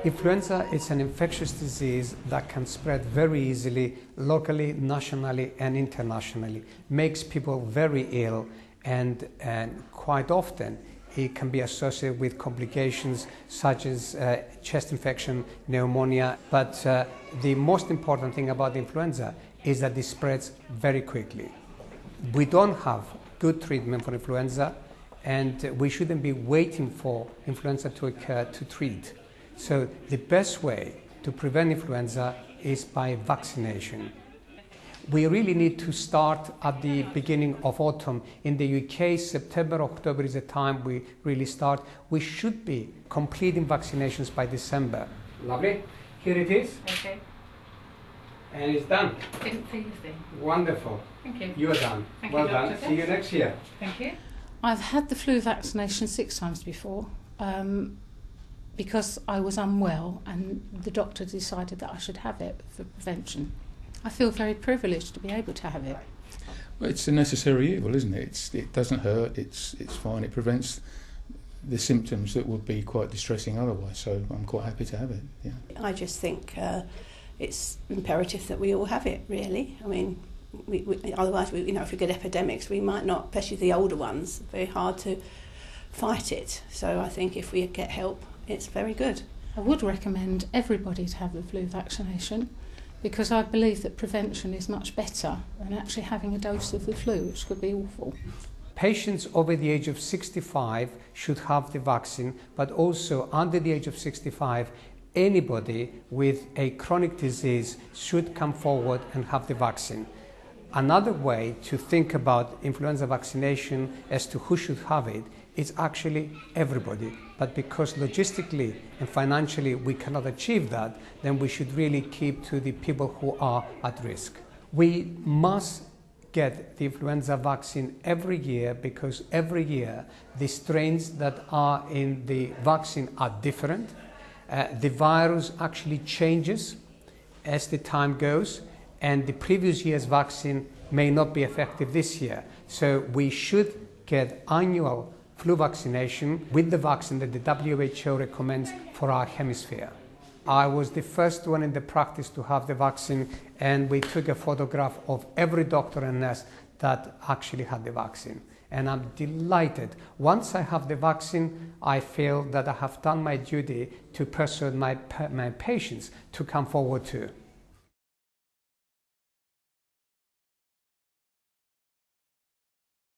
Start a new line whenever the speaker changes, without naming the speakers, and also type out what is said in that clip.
Influenza is an infectious disease that can spread very easily, locally, nationally, and internationally. Makes people very ill, and quite often it can be associated with complications such as chest infection, pneumonia. But the most important thing about influenza is that it spreads very quickly. We don't have good treatment for influenza, and we shouldn't be waiting for influenza to occur to treat. So the best way to prevent influenza is by vaccination. We really need to start at the beginning of autumn. In the UK, September, October is the time we really start. We should be completing vaccinations by December. Lovely. Here it is.
Okay.
And it's done.
Didn't see anything.
Wonderful.
Thank you.
You are done.
Thank
well
you,
done.
Doctor.
See you next year.
Thank you.
I've had the flu vaccination 6 times before because I was unwell and the doctor decided that I should have it for prevention. I feel very privileged to be able to have it.
Well, it's a necessary evil, isn't it? It doesn't hurt, it's fine, it prevents the symptoms that would be quite distressing otherwise, so I'm quite happy to have it. Yeah.
I just think it's imperative that we all have it, really. I mean, otherwise, if we get epidemics, we might not, especially the older ones, very hard to fight it. So I think if we get help, it's very good.
I would recommend everybody to have the flu vaccination because I believe that prevention is much better than actually having a dose of the flu, which could be awful.
Patients over the age of 65 should have the vaccine, but also under the age of 65, anybody with a chronic disease should come forward and have the vaccine. Another way to think about influenza vaccination as to who should have it is actually everybody. But because logistically and financially we cannot achieve that, then we should really keep to the people who are at risk. We must get the influenza vaccine every year because every year the strains that are in the vaccine are different. The virus actually changes as the time goes, and the previous year's vaccine may not be effective this year. So we should get annual flu vaccination with the vaccine that the WHO recommends for our hemisphere. I was the first one in the practice to have the vaccine, and we took a photograph of every doctor and nurse that actually had the vaccine. And I'm delighted. Once I have the vaccine, I feel that I have done my duty to persuade my patients to come forward too.